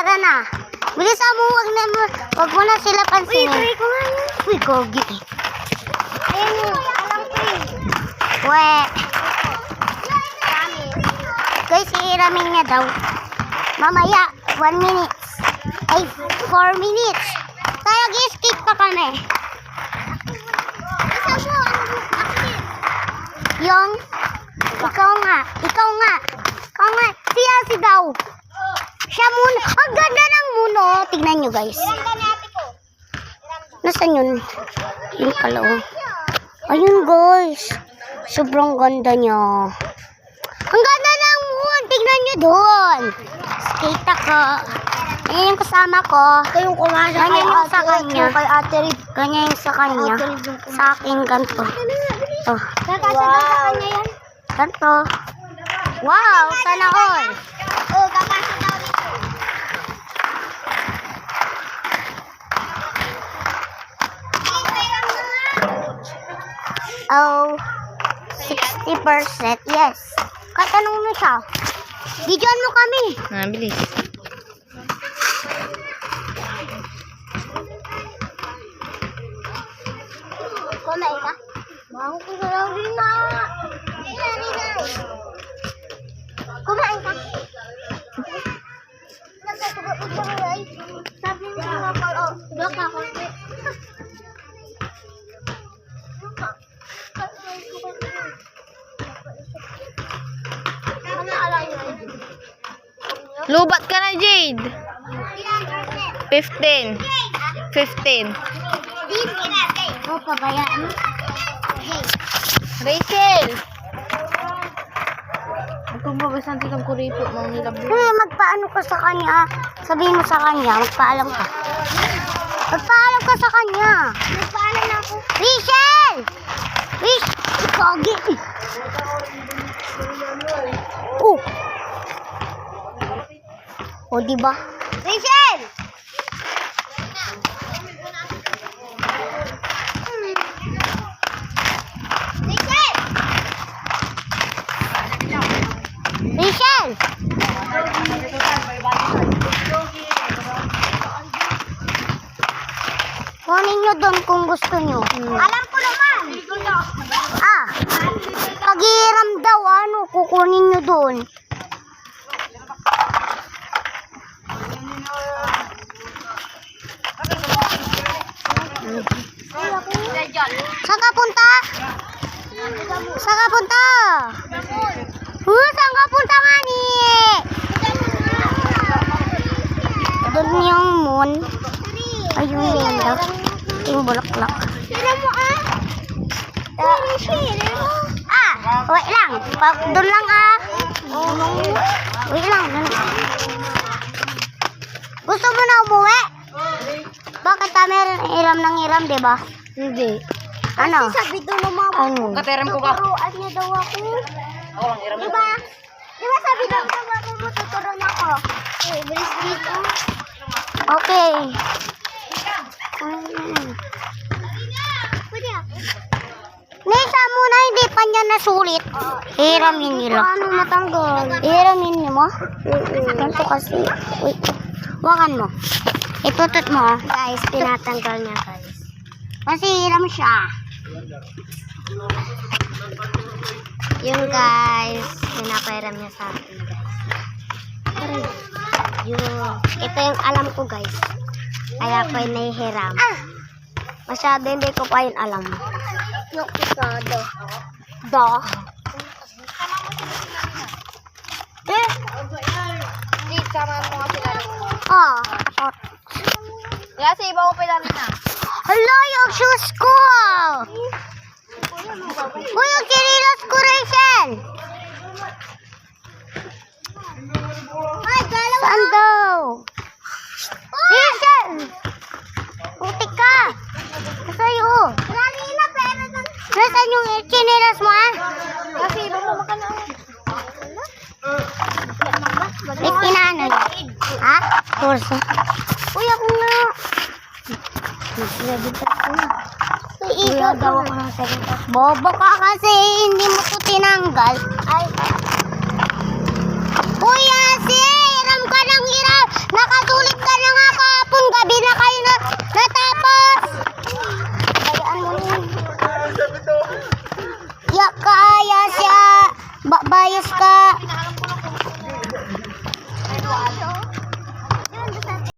Tara na. Bilisan mo, wag mo na sila pansinin. Uy, ko nga yun. Uy, gogi. Ayun mo, alam ko eh. We. Guys, iiramin niya daw. Mamaya, 1 minute. Ay, 4 minutes. Kaya gi-skip pa kami. Isa mo, akit. Yung, ikaw nga. Siya si daw. Siya muna. Ang ganda ng muno. Tignan nyo guys. Ganda ni ate ko. Nasaan yun? Yung kalaw. Ayun guys. Sobrang ganda niya. Ang ganda ng moon. Tignan nyo doon. Skate ako. Ayan yung kasama ko. Ito yung kumasa Ganyan yung sa kanya. kay Ate Rib. Ganyan yung sa kanya. Sa akin ganito. Oh. Kakasa daw sa kanya yan. Ganito. Wow. Sana all. Oo, kakasa daw dito. Oh. 60%. Yes. Katanong mo siya. Bigyan mo kami. Bilis. Kumain ka? Bang ko na lang rin na. Kumain ka? Nagkakabot ka mo ay. Sabi mo nga pa, oh, baka ka. Lubat ka na, Jade. 15. 15. Oh, pabayaan mo. Rachel! Kung babasan tikang kuripot mo nilabot. Magpaano ka sa kanya? Sabihin mo sa kanya, magpaalam ka. Magpaalam ka sa kanya. Nagpaalam na ako. Rachel! Pogi. Oh. Oh, diba? Rachel! Rachel! Rachel! Kunin nyo doon kung gusto nyo. Alam ko naman. Pag-iiram daw, kukunin nyo doon. Saan ka punta? Saan ka punta? Saan ka punta nga ni? Doon yung moon. Ayun yun daw. Yung bulaklak. Sino mo Wait lang. Doon lang Wait lang. Gusto mo na umuwi? Bakit kami iram ng iram, diba? Hindi. Ano? Sabi doon ng mama. Ano? Kateram ko ba? Tuturuan niya daw ako. Diba? Diba sabi daw ng mama mo tuturuan ako? Okay, bilis dito. Okay. Pwede ako. Nisa muna, hindi pa niya nasulit. Hiramin nila. Paano matanggal? Hiramin niyo mo? Ganito kasi. Wait. Wakan mo. Itutot mo. Guys, tinatanggal niya guys. Kasi hiram siya. Yung guys, pinapairam niya sa akin guys. Yung, ito yung alam ko guys. Kaya ko yung nahihiram. Masyado hindi ko pa yun alam. Yung isado. Hindi, sama mo nga sila. Kaya sa iba ko pala rin na. Hala, yung shoes ko! Uy, yung kinilos ko, Rachel! Saan daw? Rachel! Putik ka! Nasa'yo? Nasaan yung kinilos mo, Kasi iba mo makana. May kinano yun? Ha? Kurso. Uy, ako nga. Kuya daw ako ng second. Bobo ka kasi, hindi mo ito tinanggal. Ay,